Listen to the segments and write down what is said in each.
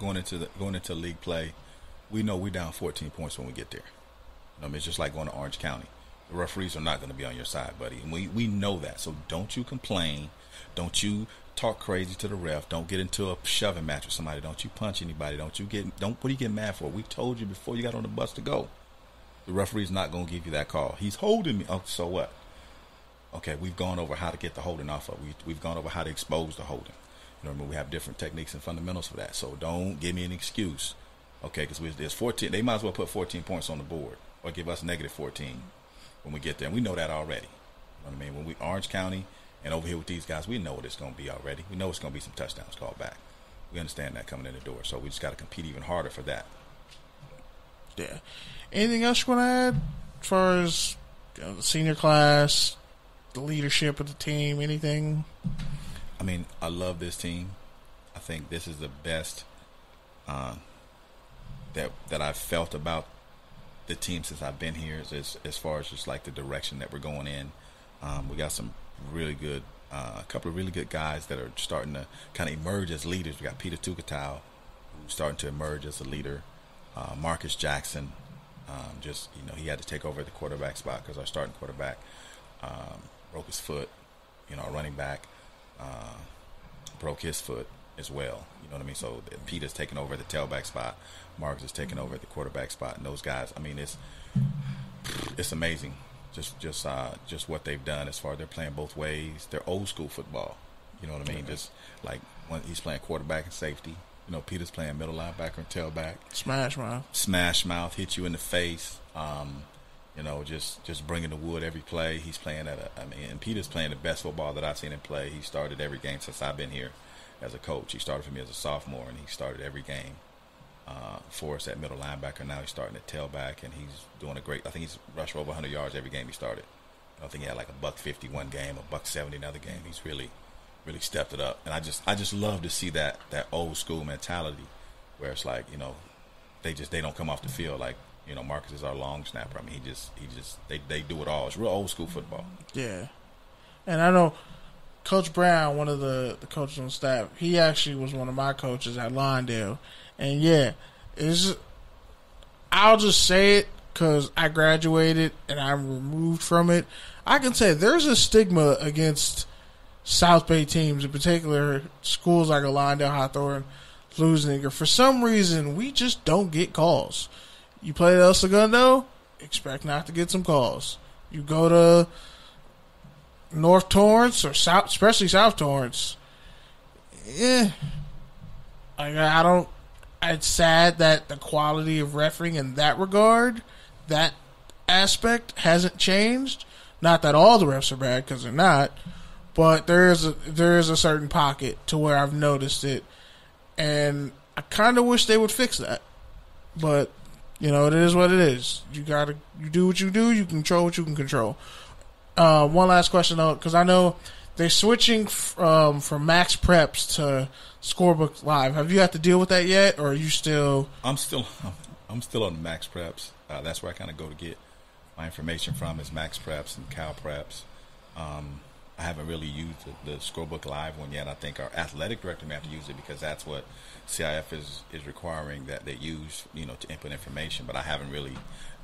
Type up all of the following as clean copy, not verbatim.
going into league play, we know we're down 14 points when we get there. It's just like going to Orange County. The referees are not going to be on your side, buddy. And we know that. So don't you complain. Don't you talk crazy to the ref. Don't get into a shoving match with somebody. Don't you punch anybody. What do you get mad for? We told you before you got on the bus to go. The referee's not going to give you that call. He's holding me. Oh, so what? Okay, we've gone over how to get the holding off of. We've gone over how to expose the holding. We have different techniques and fundamentals for that. So don't give me an excuse. Okay, because there's 14. They might as well put 14 points on the board or give us negative 14 when we get there. And we know that already. You know what I mean? When we Orange County and over here with these guys, we know what it's going to be already. We know it's going to be some touchdowns called back. We understand that coming in the door. So we just got to compete even harder for that. Yeah. Anything else you want to add as far as the senior class, the leadership of the team, anything? I mean, I love this team. I think this is the best that I've felt about the team since I've been here as far as just like the direction that we're going in. We got some really good, a couple of really good guys that are starting to kind of emerge as leaders. We got Peter Tukatow, who's starting to emerge as a leader. Marcus Jackson, he had to take over the quarterback spot because our starting quarterback broke his foot. Our running back broke his foot as well. You know what I mean? So Peter's taking over the tailback spot. Marcus is taking over the quarterback spot. And those guys, I mean, it's amazing. Just what they've done as far as they're playing both ways. They're old school football. You know what I mean? Just like when he's playing quarterback and safety. Peter's playing middle linebacker and tailback. Smash mouth, hit you in the face. Just bringing the wood every play. He's playing and Peter's playing the best football that I've seen him play. He started every game since I've been here as a coach. He started for me as a sophomore, and he started every game for us at middle linebacker. Now he's starting at tailback, and he's doing a great. I think he's rushed over 100 yards every game he started. I think he had like a $150 one game, a $170 another game. He's really stepped it up, and I just love to see that old school mentality where it's like they don't come off the field like Marcus is our long snapper. I mean they do it all. It's real old school football. Yeah, and I know Coach Brown, one of the coaches on staff, he actually was one of my coaches at Lawndale, and yeah, I'll just say it because I graduated and I'm removed from it. I can say there's a stigma against South Bay teams, in particular schools like Lawndale, Hawthorne, Leuzinger. For some reason, we just don't get calls. You play El Segundo, expect not to get some calls. You go to North Torrance or South, especially South Torrance, I don't. It's sad that the quality of refereeing in that regard, that aspect, hasn't changed. Not that all the refs are bad, because they're not. But there is a certain pocket to where I've noticed it, and I kind of wish they would fix that. But it is what it is. You do what you do. You control what you can control. One last question though, because I know they're switching from Max Preps to Scorebook Live. Have you had to deal with that yet, or are you still? I'm still on the Max Preps. That's where I kind of go to get my information from is Max Preps and Cal Preps. I haven't really used the Scorebook Live one yet. I think our athletic director may have to use it because that's what CIF is requiring that they use, to input information. But I haven't really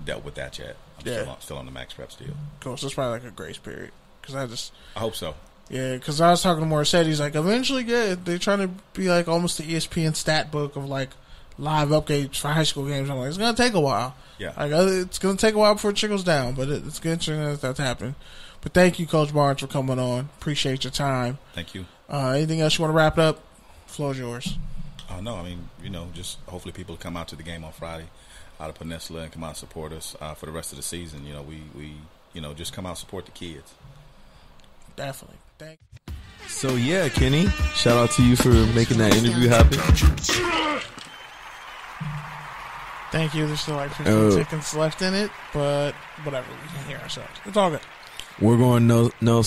dealt with that yet. I'm still on the Max Preps deal. Cool. So it's probably like a grace period. I hope so. Yeah, because I was talking to Morissette. He's like, eventually, they're trying to be like almost the ESPN stat book of like live updates for high school games. I'm like, it's going to take a while. Yeah. It's going to take a while before it trickles down, but it's good that that's happened. But thank you, Coach Barnes, for coming on. Appreciate your time. Thank you. Anything else you want to wrap up? The floor is yours. No, I mean, just hopefully people come out to the game on Friday out of Peninsula and come out and support us for the rest of the season. We just come out and support the kids. Definitely. Thank you. So, yeah, Kenny, shout out to you for making that interview happen. Thank you. There's still like 15 seconds left in it, but whatever. We can hear ourselves. It's all good. We're going no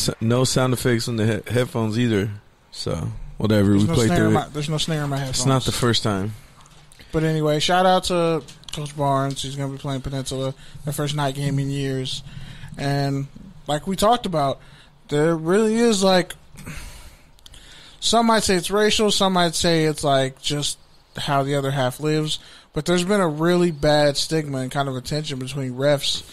sound effects on the headphones either. So, whatever. We play through it. There's no snare in my headphones. It's not the first time. But anyway, shout out to Coach Barnes. He's going to be playing Peninsula, their first night game in years. And like we talked about, there really is like, some might say it's racial, some might say it's like just how the other half lives. But there's been a really bad stigma and kind of a tension between refs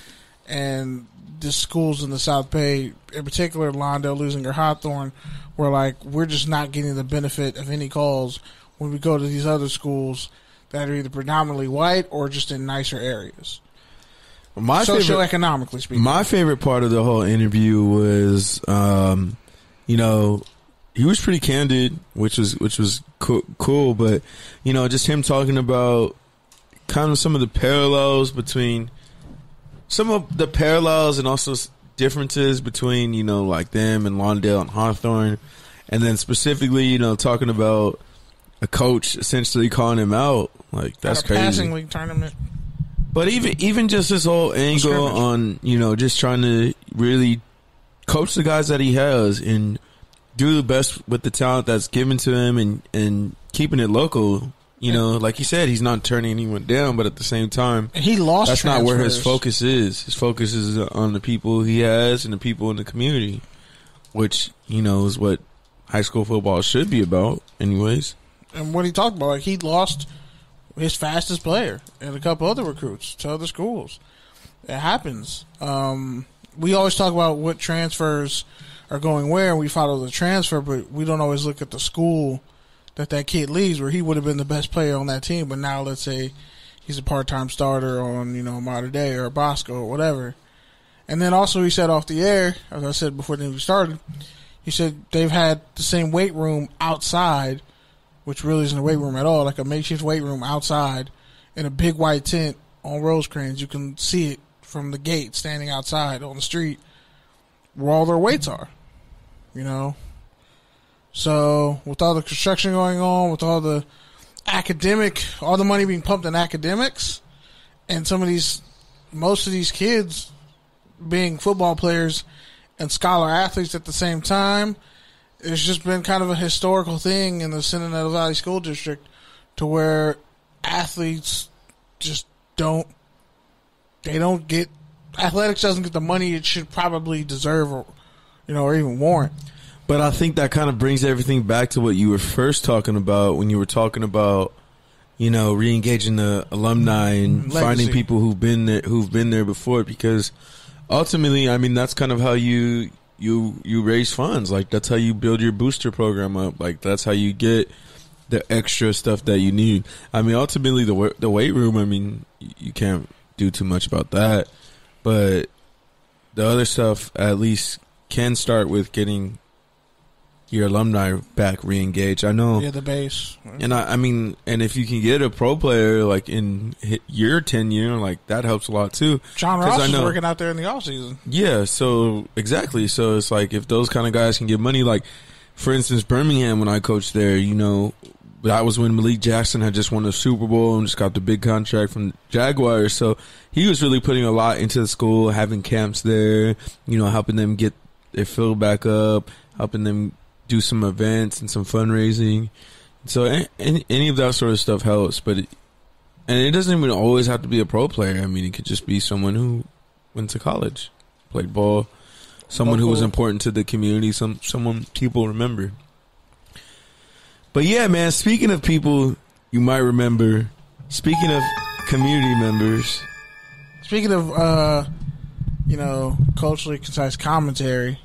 and the schools in the South Bay, in particular Lawndale, Leuzinger, Hawthorne, where like we're just not getting the benefit of any calls when we go to these other schools that are either predominantly white or just in nicer areas. Socioeconomically speaking. My favorite part of the whole interview was, he was pretty candid, which was cool, but, just him talking about kind of some of the parallels between some of the parallels and also differences between, like them and Lawndale and Hawthorne. And then specifically, talking about a coach essentially calling him out. Like, that's crazy. Passing league tournament. But even just this whole angle on, just trying to really coach the guys that he has and do the best with the talent that's given to him and keeping it local. Like you said, he's not turning anyone down, but at the same time, and he lost. That's transfers. not where his focus is. His focus is on the people he has and the people in the community, which, is what high school football should be about anyways. And what he talked about, like he lost his fastest player and a couple other recruits to other schools. It happens. We always talk about what transfers are going where, and we follow the transfer, but we don't always look at the school that kid leaves, where he would have been the best player on that team, but now let's say he's a part-time starter on, Mater Dei or Bosco or whatever. And then also he said off the air, as I said before the interview started, he said they've had the same weight room outside, which really isn't a weight room at all, like a makeshift weight room outside in a big white tent on Rosecrans. You can see it from the gate standing outside on the street where all their weights are, So with all the construction going on, with all the all the money being pumped in academics, and most of these kids being football players and scholar athletes at the same time, it's just been kind of a historical thing in the Centennial Valley School District to where athletes just athletics doesn't get the money it should probably deserve or even warrant. But I think that kind of brings everything back to what you were first talking about when you were talking about, re-engaging the alumni and legacy. Finding people who've been there before, because ultimately, I mean, that's kind of how you raise funds. Like, that's how you build your booster program up. Like, that's how you get the extra stuff that you need. I mean, ultimately, the weight room, I mean, you can't do too much about that. But the other stuff at least can start with getting your alumni back re-engaged. I know. Yeah, the base. And I mean, and if you can get a pro player like in your tenure, like that helps a lot too. John Ross is working out there in the offseason. Yeah, so exactly. So it's like if those kind of guys can get money, like for instance, Birmingham, when I coached there, that was when Malik Jackson had just won the Super Bowl and just got the big contract from Jaguars. So he was really putting a lot into the school, having camps there, helping them get their field back up, helping them do some events and some fundraising. So any of that sort of stuff helps, but it doesn't even always have to be a pro player. I mean, it could just be someone who went to college, played ball, someone who was important to the community, someone people remember. But yeah, man, speaking of people you might remember, speaking of community members, speaking of culturally concise commentary,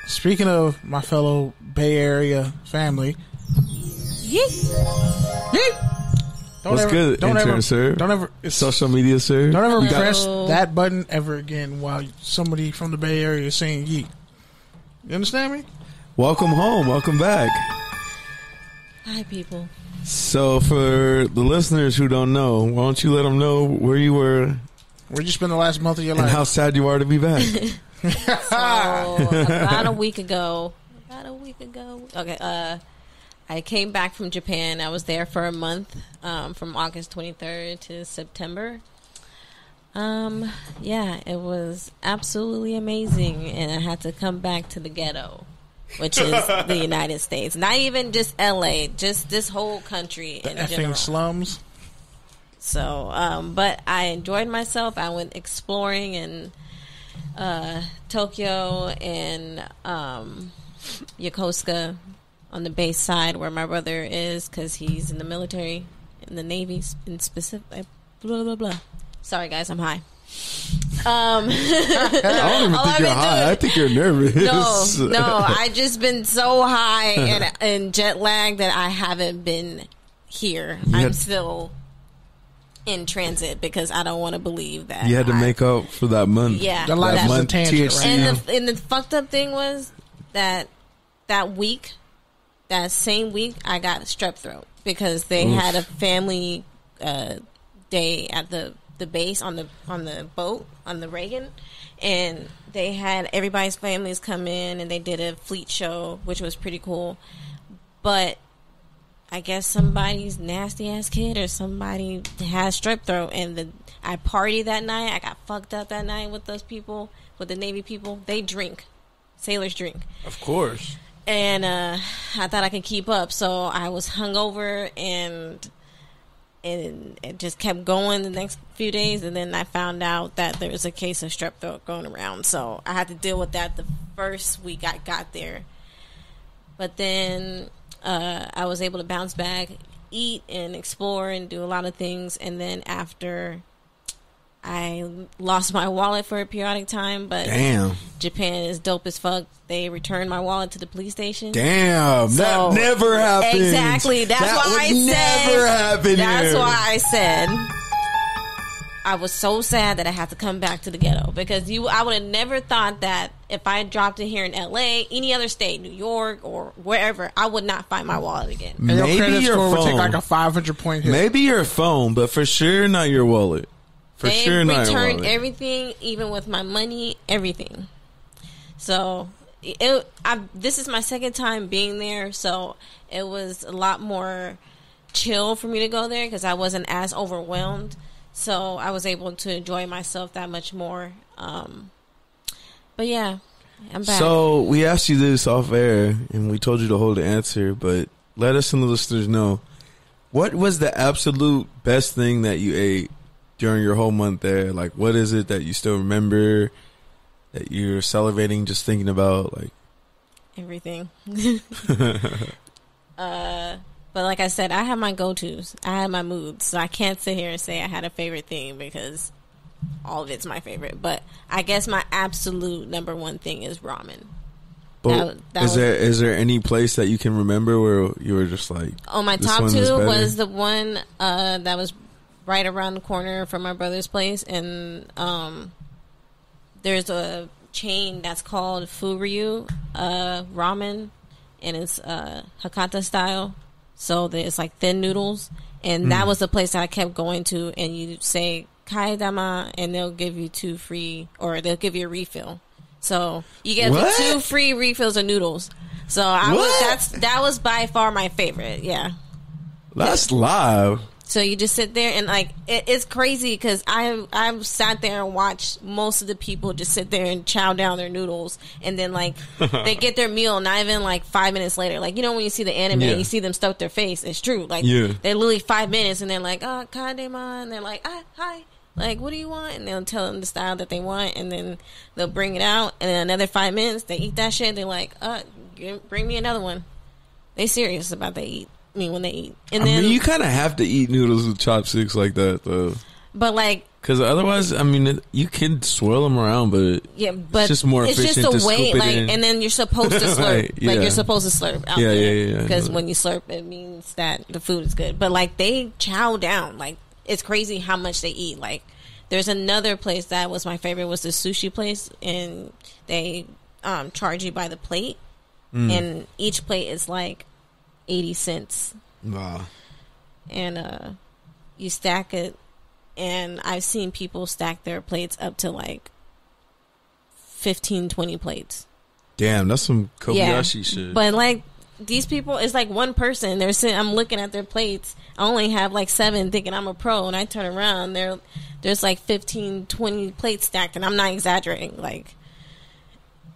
speaking of my fellow Bay Area family. Yeet. What's good, intern sir? Don't ever. Social media sir? Don't ever press that button ever again while somebody from the Bay Area is saying yeet. You understand me? Welcome home. Welcome back. Hi, people. So for the listeners who don't know, why don't you let them know where you were? Where'd you spend the last month of your life? And how sad you are to be back. So about a week ago. Okay, I came back from Japan. I was there for a month, from August 23rd to September. Yeah, it was absolutely amazing, and I had to come back to the ghetto, which is the United States. Not even just LA, just this whole country in general. Slums. So, but I enjoyed myself. I went exploring in Tokyo and Yokosuka, on the base side where my brother is because he's in the military, in the Navy in specific. Blah blah blah. Sorry guys, I'm high. I don't even think you're high. I think you're nervous. No, I just been so high and jet lagged that I haven't been here. I'm still in transit because I don't want to believe that you had to make up for that month. Yeah, that month THC. And the fucked up thing was that week, that same week, I got strep throat because they had a family day at the base on the boat on the Reagan, and they had everybody's families come in and they did a fleet show, which was pretty cool. But I guess somebody's nasty ass kid or somebody has strep throat, and I partied that night. I got fucked up that night with those people, with the Navy people. They drink, sailors drink, of course. And I thought I could keep up, so I was hungover and it just kept going the next few days, and then I found out that there was a case of strep throat going around, so I had to deal with that the first week I got there. But then I was able to bounce back, eat and explore and do a lot of things, and then after I lost my wallet for a periodic time, but damn, Japan is dope as fuck. They returned my wallet to the police station. Damn, so, that never happened. Exactly. That's that why I said. Never happened. That's here. why I said I was so sad that I had to come back to the ghetto, because I would have never thought that if I dropped it here in LA, any other state, New York or wherever, I would not find my wallet again. And your credit score would take like a 500-point hit. Maybe your phone, but for sure not your wallet. They returned everything, even with my money, everything. So this is my second time being there, so it was a lot more chill for me to go there because I wasn't as overwhelmed. So I was able to enjoy myself that much more. But yeah, I'm back. So we asked you this off air, and we told you to hold the answer, but let us and the listeners know, what was the absolute best thing that you ate during your whole month there? Like, what is it that you still remember, that you're salivating just thinking about? Like everything. But like I said, I have my go-tos. I have my moods. So I can't sit here and say I had a favorite thing because all of it's my favorite. But I guess my absolute number one thing is ramen. But is there any place that you can remember where you were just like, oh, my top two was the one that was right around the corner from my brother's place, and there's a chain that's called Furyu ramen, and it's Hakata style, so there's like thin noodles, and that was the place that I kept going to, and you say kaidama and they'll give you 2 free, or they'll give you a refill, so you get 2 free refills of noodles. So that was by far my favorite. Yeah, that's live. So you just sit there and like it's crazy because I've sat there and watched most of the people just sit there and chow down their noodles, and then like they get their meal not even like 5 minutes later. Like, you know, when you see the anime and you see them stuff their face, it's true. Like they're literally 5 minutes and they're like, oh, kadema, and they're like, hi, like, what do you want? And they'll tell them the style that they want, and then they'll bring it out, and then another 5 minutes they eat that shit. They're like, bring me another one. They serious about when they eat. And then you kind of have to eat noodles with chopsticks like that, though. But like, because otherwise, I mean, you can swirl them around, but it's just more efficient to scoop it in. And then you're supposed to slurp. Right, like you're supposed to slurp out there. Yeah. Because when you slurp, it means that the food is good. But like, they chow down. Like, it's crazy how much they eat. Like, there's another place that was my favorite, was the sushi place, and they charge you by the plate, and each plate is like 80 cents. Wow. And you stack it, and I've seen people stack their plates up to like 15, 20 plates. Damn, that's some Kobayashi shit. But like, these people, it's like one person. They're sitting, I'm looking at their plates. I only have like 7, thinking I'm a pro, and I turn around, there's like 15, 20 plates stacked, and I'm not exaggerating. Like,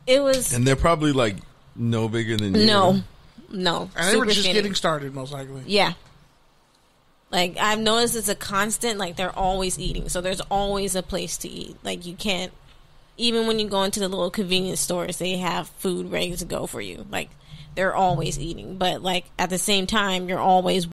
it was, and they're probably like no bigger than you. No. And they were just getting started, most likely. Yeah. Like, I've noticed it's a constant, like, they're always eating. So there's always a place to eat. Like, you can't, even when you go into the little convenience stores, they have food ready to go for you. Like, they're always eating. But like at the same time, you're always